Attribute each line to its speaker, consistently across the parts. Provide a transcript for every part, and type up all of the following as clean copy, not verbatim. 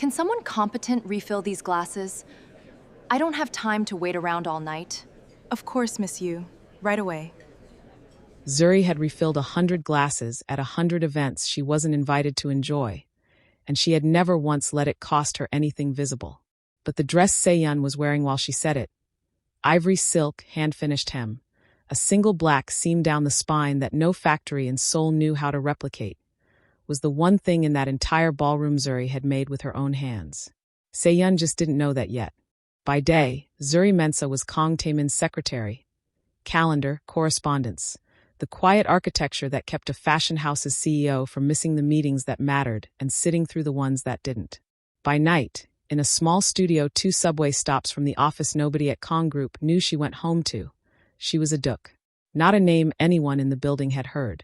Speaker 1: Can someone competent refill these glasses? I don't have time to wait around all night.
Speaker 2: Of course, Miss Yu. Right away.
Speaker 3: Zuri had refilled 100 glasses at 100 events she wasn't invited to enjoy, and she had never once let it cost her anything visible. But the dress Se-yun was wearing while she said it, ivory silk, hand-finished hem, a single black seam down the spine that no factory in Seoul knew how to replicate, was the one thing in that entire ballroom Zuri had made with her own hands. Se-yun just didn't know that yet. By day, Zuri Mensa was Kang Taemin's secretary. Calendar, correspondence, the quiet architecture that kept a fashion house's CEO from missing the meetings that mattered and sitting through the ones that didn't. By night, in a small studio 2 subway stops from the office nobody at Kang Group knew she went home to, she was a Duk. Not a name anyone in the building had heard,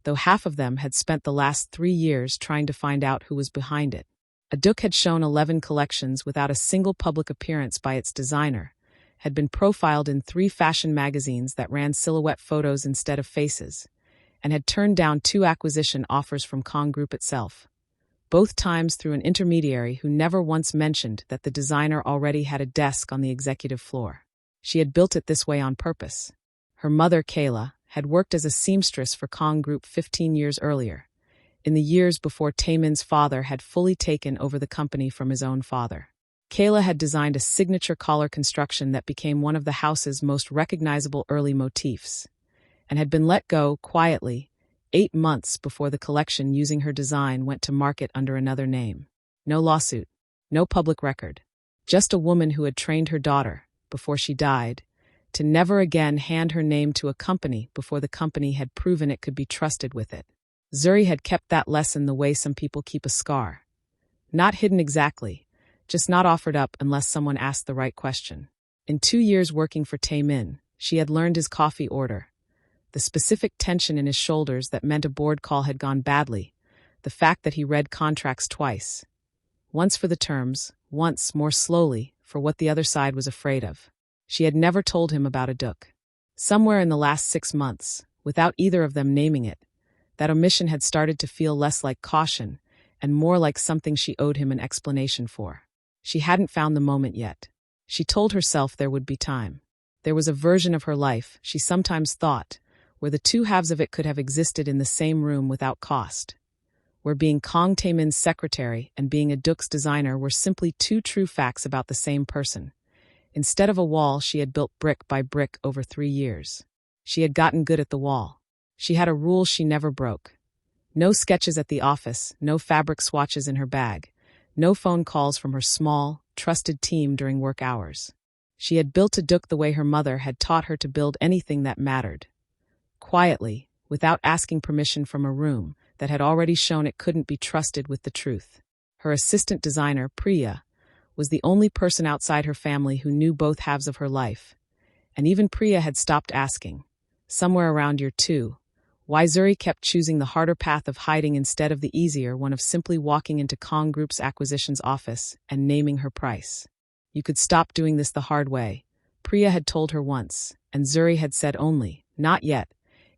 Speaker 3: though half of them had spent the last 3 years trying to find out who was behind it. A Duk had shown 11 collections without a single public appearance by its designer, had been profiled in 3 fashion magazines that ran silhouette photos instead of faces, and had turned down 2 acquisition offers from Kang Group itself, both times through an intermediary who never once mentioned that the designer already had a desk on the executive floor. She had built it this way on purpose. Her mother, Kayla, had worked as a seamstress for Kang Group 15 years earlier, in the years before Taemin's father had fully taken over the company from his own father. Kayla had designed a signature collar construction that became one of the house's most recognizable early motifs, and had been let go quietly 8 months before the collection using her design went to market under another name. No lawsuit, no public record, just a woman who had trained her daughter, before she died, to never again hand her name to a company before the company had proven it could be trusted with it. Zuri had kept that lesson the way some people keep a scar. Not hidden exactly, just not offered up unless someone asked the right question. In 2 years working for Taemin, she had learned his coffee order, the specific tension in his shoulders that meant a board call had gone badly, the fact that he read contracts twice. Once for the terms, once, more slowly, for what the other side was afraid of. She had never told him about a Duk. Somewhere in the last 6 months, without either of them naming it, that omission had started to feel less like caution and more like something she owed him an explanation for. She hadn't found the moment yet. She told herself there would be time. There was a version of her life, she sometimes thought, where the 2 halves of it could have existed in the same room without cost, where being Kang Taemin's secretary and being a Duk's designer were simply 2 true facts about the same person. Instead of a wall she had built brick by brick over 3 years. She had gotten good at the wall. She had a rule she never broke. No sketches at the office, no fabric swatches in her bag, no phone calls from her small, trusted team during work hours. She had built a Duk the way her mother had taught her to build anything that mattered. Quietly, without asking permission from a room that had already shown it couldn't be trusted with the truth. Her assistant designer, Priya, was the only person outside her family who knew both halves of her life, and even Priya had stopped asking, somewhere around year 2, why Zuri kept choosing the harder path of hiding instead of the easier one of simply walking into Kang Group's acquisitions office and naming her price. You could stop doing this the hard way, Priya had told her once, and Zuri had said only, not yet,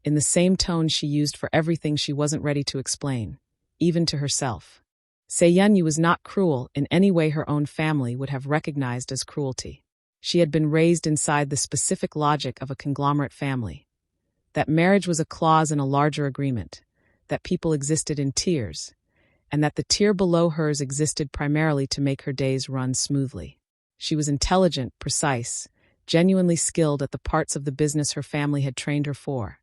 Speaker 3: in the same tone she used for everything she wasn't ready to explain, even to herself. Se-yun was not cruel in any way her own family would have recognized as cruelty. She had been raised inside the specific logic of a conglomerate family. That marriage was a clause in a larger agreement, that people existed in tiers, and that the tier below hers existed primarily to make her days run smoothly. She was intelligent, precise, genuinely skilled at the parts of the business her family had trained her for,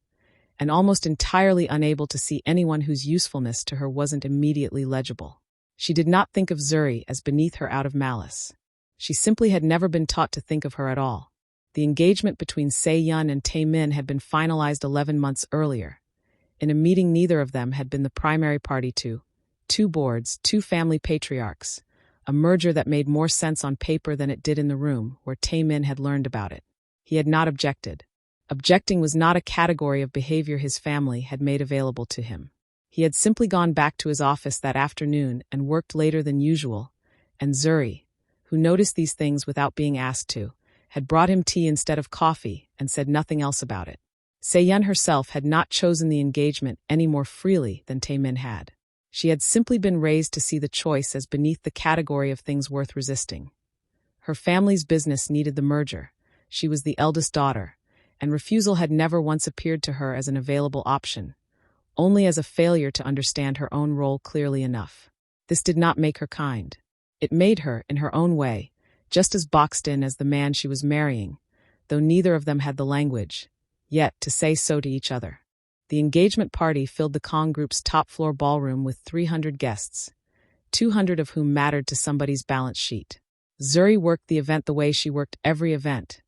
Speaker 3: and almost entirely unable to see anyone whose usefulness to her wasn't immediately legible. She did not think of Zuri as beneath her out of malice. She simply had never been taught to think of her at all. The engagement between Se-yun and Taemin had been finalized 11 months earlier, in a meeting neither of them had been the primary party to. 2 boards, 2 family patriarchs, a merger that made more sense on paper than it did in the room where Taemin had learned about it. He had not objected. Objecting was not a category of behavior his family had made available to him. He had simply gone back to his office that afternoon and worked later than usual, and Zuri, who noticed these things without being asked to, had brought him tea instead of coffee and said nothing else about it. Se-yun herself had not chosen the engagement any more freely than Taemin had. She had simply been raised to see the choice as beneath the category of things worth resisting. Her family's business needed the merger. She was the eldest daughter, and refusal had never once appeared to her as an available option, only as a failure to understand her own role clearly enough. This did not make her kind. It made her, in her own way, just as boxed in as the man she was marrying, though neither of them had the language, yet to say so to each other. The engagement party filled the Kong Group's top-floor ballroom with 300 guests, 200 of whom mattered to somebody's balance sheet. Zuri worked the event the way she worked every event,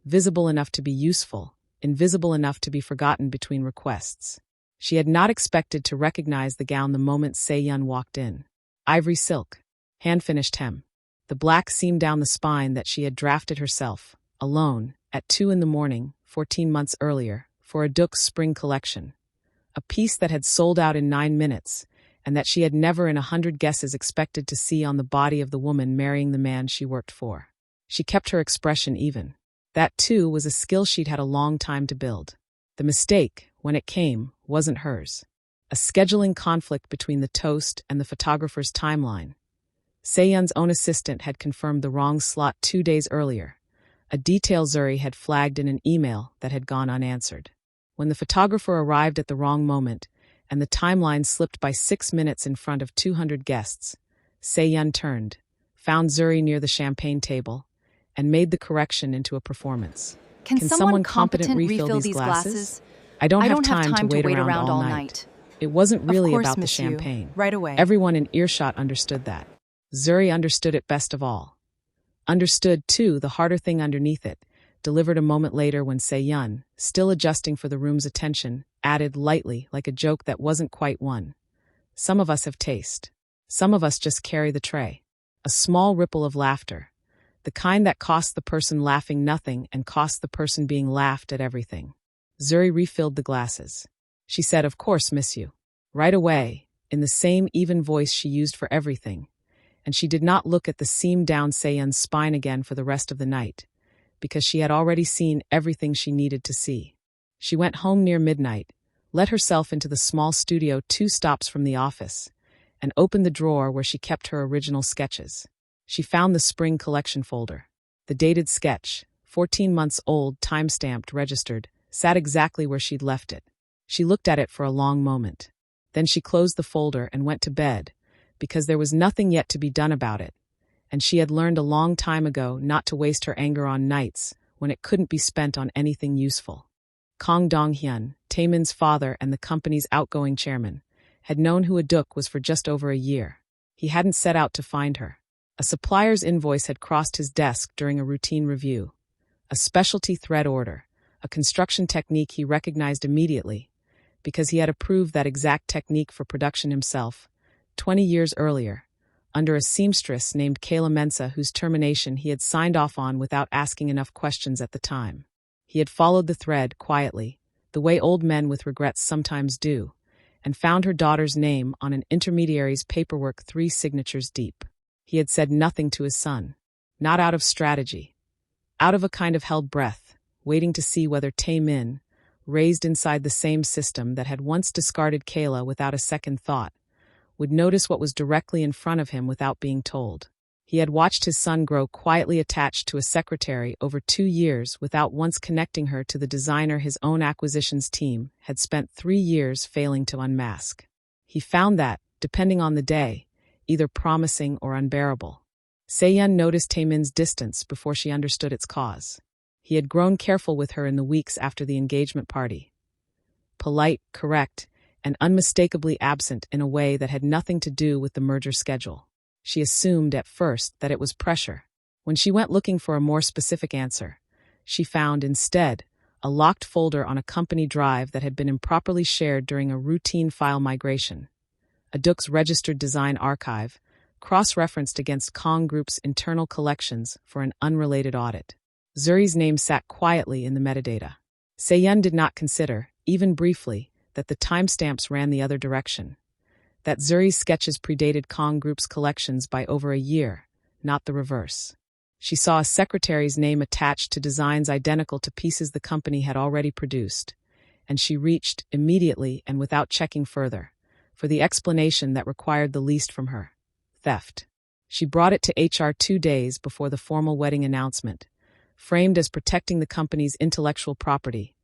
Speaker 3: visible enough to be useful, invisible enough to be forgotten between requests. She had not expected to recognize the gown the moment Se-Yun walked in. Ivory silk, hand-finished hem. The black seam down the spine that she had drafted herself, alone, at 2 a.m, 14 months earlier, for a Duk's spring collection. A piece that had sold out in 9 minutes, and that she had never in 100 guesses expected to see on the body of the woman marrying the man she worked for. She kept her expression even. That, too, was a skill she'd had a long time to build. The mistake, when it came, wasn't hers. A scheduling conflict between the toast and the photographer's timeline. Se-Yun's own assistant had confirmed the wrong slot 2 days earlier, a detail Zuri had flagged in an email that had gone unanswered. When the photographer arrived at the wrong moment, and the timeline slipped by 6 minutes in front of 200 guests, Se-Yun turned, found Zuri near the champagne table, and made the correction into a performance.
Speaker 1: Can someone competent refill these glasses?
Speaker 3: I don't have time to wait around all night. It wasn't really about the champagne.
Speaker 2: Right away.
Speaker 3: Everyone in earshot understood that. Zuri understood it best of all. Understood, too, the harder thing underneath it, delivered a moment later when Se-Yun, still adjusting for the room's attention, added lightly, like a joke that wasn't quite one. Some of us have taste. Some of us just carry the tray. A small ripple of laughter. The kind that costs the person laughing nothing and costs the person being laughed at everything. Zuri refilled the glasses. She said, "Of course, miss you." Right away, in the same even voice she used for everything. And she did not look at the seam down Se-Yun's spine again for the rest of the night, because she had already seen everything she needed to see. She went home near midnight, let herself into the small studio 2 stops from the office, and opened the drawer where she kept her original sketches. She found the spring collection folder. The dated sketch, 14 months old, time-stamped, registered, sat exactly where she'd left it. She looked at it for a long moment. Then she closed the folder and went to bed, because there was nothing yet to be done about it, and she had learned a long time ago not to waste her anger on nights when it couldn't be spent on anything useful. Kong Dong-hyun, Taemin's father and the company's outgoing chairman, had known who a Duk was for just over a year. He hadn't set out to find her. A supplier's invoice had crossed his desk during a routine review. A specialty thread order, a construction technique he recognized immediately, because he had approved that exact technique for production himself, 20 years earlier, under a seamstress named Kayla Mensa whose termination he had signed off on without asking enough questions at the time. He had followed the thread quietly, the way old men with regrets sometimes do, and found her daughter's name on an intermediary's paperwork 3 signatures deep. He had said nothing to his son, not out of strategy, out of a kind of held breath, waiting to see whether Taemin, raised inside the same system that had once discarded Kayla without a second thought, would notice what was directly in front of him without being told. He had watched his son grow quietly attached to a secretary over 2 years without once connecting her to the designer his own acquisitions team had spent 3 years failing to unmask. He found that, depending on the day, either promising or unbearable. Se-Yun noticed Taemin's distance before she understood its cause. He had grown careful with her in the weeks after the engagement party. Polite, correct, and unmistakably absent in a way that had nothing to do with the merger schedule. She assumed at first that it was pressure. When she went looking for a more specific answer, she found instead a locked folder on a company drive that had been improperly shared during a routine file migration. A Duk's registered design archive, cross-referenced against Kong Group's internal collections for an unrelated audit. Zuri's name sat quietly in the metadata. Se-Yun did not consider, even briefly, that the timestamps ran the other direction. That Zuri's sketches predated Kong Group's collections by over a year, not the reverse. She saw a secretary's name attached to designs identical to pieces the company had already produced, and she reached, immediately and without checking further, for the explanation that required the least from her: theft. She brought it to HR 2 days before the formal wedding announcement, framed as protecting the company's intellectual property,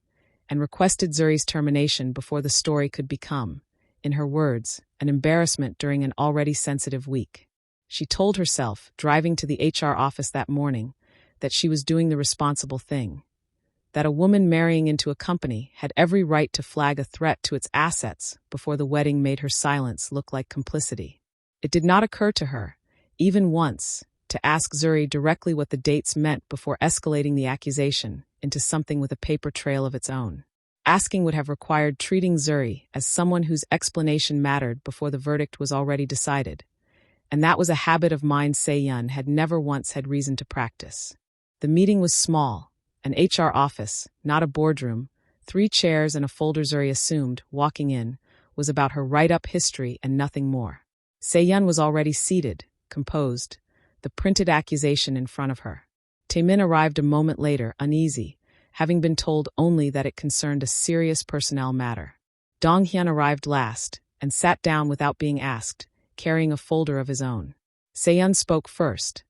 Speaker 3: and requested Zuri's termination before the story could become, in her words, an embarrassment during an already sensitive week. She told herself, driving to the HR office that morning, that she was doing the responsible thing, that a woman marrying into a company had every right to flag a threat to its assets before the wedding made her silence look like complicity. It did not occur to her, even once, to ask Zuri directly what the dates meant before escalating the accusation into something with a paper trail of its own. Asking would have required treating Zuri as someone whose explanation mattered before the verdict was already decided, and that was a habit of mine Se-yun had never once had reason to practice. The meeting was small, an HR office, not a boardroom. 3 chairs and a folder. Zuri assumed, walking in, was about her write-up history and nothing more. Se-yun was already seated, composed, the printed accusation in front of her. Taemin arrived a moment later, uneasy, having been told only that it concerned a serious personnel matter. Dong-hyun arrived last, and sat down without being asked, carrying a folder of his own. Se-yun spoke first,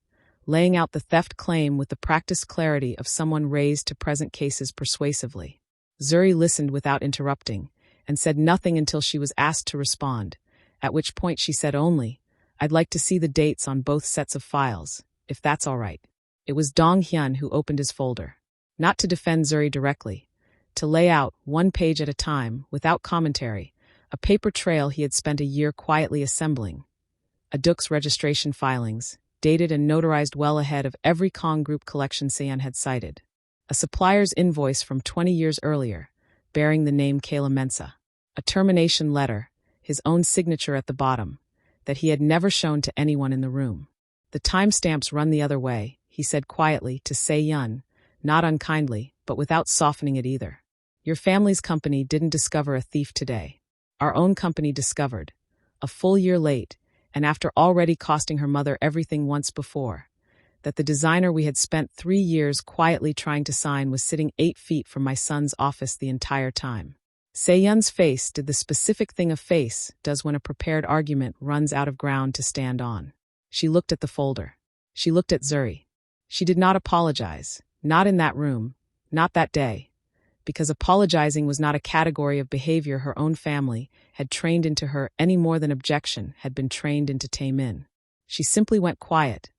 Speaker 3: laying out the theft claim with the practiced clarity of someone raised to present cases persuasively. Zuri listened without interrupting, and said nothing until she was asked to respond, at which point she said only, "I'd like to see the dates on both sets of files, if that's all right." It was Dong-hyun who opened his folder. Not to defend Zuri directly, to lay out, 1 page at a time, without commentary, a paper trail he had spent a year quietly assembling. Aduk's registration filings, dated and notarized well ahead of every Kong Group collection Se-yun had cited. A supplier's invoice from 20 years earlier, bearing the name Kayla Mensa. A termination letter, his own signature at the bottom, that he had never shown to anyone in the room. The timestamps run the other way, he said quietly to Se-yun, not unkindly, but without softening it either. Your family's company didn't discover a thief today. Our own company discovered, a full year late, and after already costing her mother everything once before, that the designer we had spent 3 years quietly trying to sign was sitting 8 feet from my son's office the entire time. Se-yun's face did the specific thing a face does when a prepared argument runs out of ground to stand on. She looked at the folder. She looked at Zuri. She did not apologize, not in that room, not that day, because apologizing was not a category of behavior her own family had trained into her any more than objection had been trained into Taemin. She simply went quiet,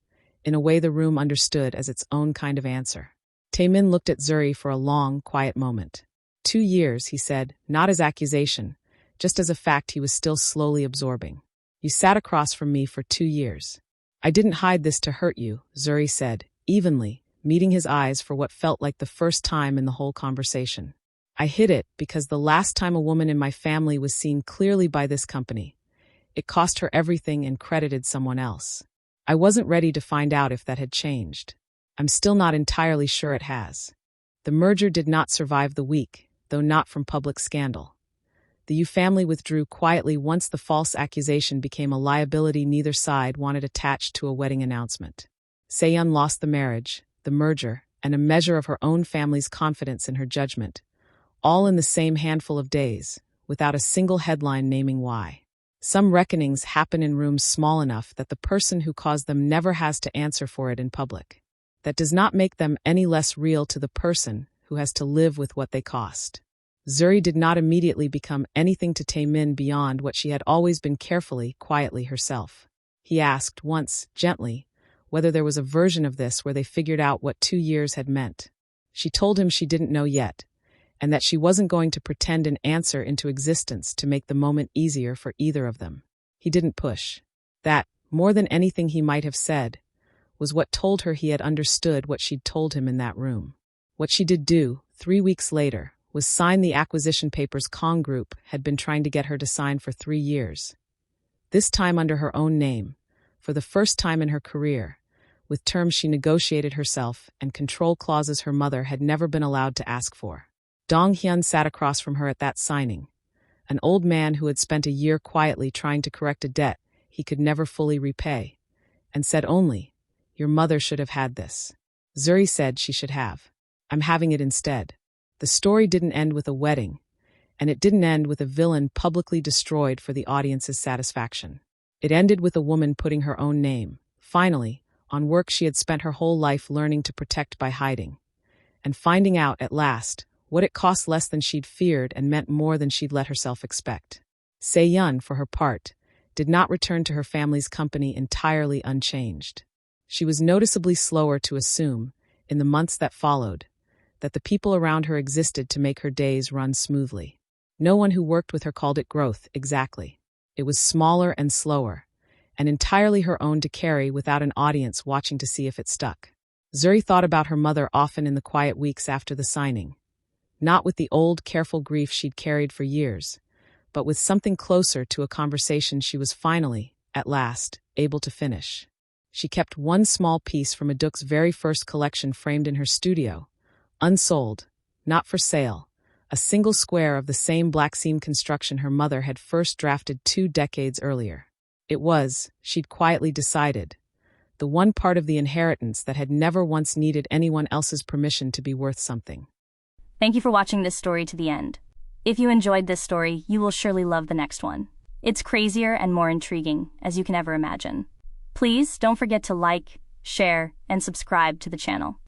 Speaker 3: in a way the room understood as its own kind of answer. Taemin looked at Zuri for a long, quiet moment. 2 years, he said, not as accusation, just as a fact he was still slowly absorbing. You sat across from me for 2 years. I didn't hide this to hurt you, Zuri said, evenly, meeting his eyes for what felt like the first time in the whole conversation. I hid it because the last time a woman in my family was seen clearly by this company, it cost her everything and credited someone else. I wasn't ready to find out if that had changed. I'm still not entirely sure it has. The merger did not survive the week, though not from public scandal. The Yu family withdrew quietly once the false accusation became a liability neither side wanted attached to a wedding announcement. Se-yun lost the marriage, the merger, and a measure of her own family's confidence in her judgment, all in the same handful of days, without a single headline naming why. Some reckonings happen in rooms small enough that the person who caused them never has to answer for it in public. That does not make them any less real to the person who has to live with what they cost. Zuri did not immediately become anything to Taemin beyond what she had always been carefully, quietly herself. He asked, once, gently, whether there was a version of this where they figured out what 2 years had meant. She told him she didn't know yet, and that she wasn't going to pretend an answer into existence to make the moment easier for either of them. He didn't push. That, more than anything he might have said, was what told her he had understood what she'd told him in that room. What she did do, 3 weeks later, was sign the acquisition papers Kong Group had been trying to get her to sign for 3 years. This time under her own name, for the first time in her career, with terms she negotiated herself and control clauses her mother had never been allowed to ask for. Dong-hyun sat across from her at that signing, an old man who had spent a year quietly trying to correct a debt he could never fully repay, and said only, "Your mother should have had this." Zuri said she should have. "I'm having it instead." The story didn't end with a wedding, And it didn't end with a villain publicly destroyed for the audience's satisfaction. It ended with a woman putting her own name, finally, on work she had spent her whole life learning to protect by hiding. And finding out, at last, what it cost less than she'd feared and meant more than she'd let herself expect. Se-yeon, for her part, did not return to her family's company entirely unchanged. She was noticeably slower to assume, in the months that followed, that the people around her existed to make her days run smoothly. No one who worked with her called it growth, exactly. It was smaller and slower, and entirely her own to carry without an audience watching to see if it stuck. Zuri thought about her mother often in the quiet weeks after the signing. Not with the old, careful grief she'd carried for years, but with something closer to a conversation she was finally, at last, able to finish. She kept one small piece from Aduk's very first collection framed in her studio, unsold, not for sale, a single square of the same black seam construction her mother had first drafted 2 decades earlier. It was, she'd quietly decided, the one part of the inheritance that had never once needed anyone else's permission to be worth something.
Speaker 4: Thank you for watching this story to the end. If you enjoyed this story, you will surely love the next one. It's crazier and more intriguing, as you can ever imagine. Please don't forget to like, share, and subscribe to the channel.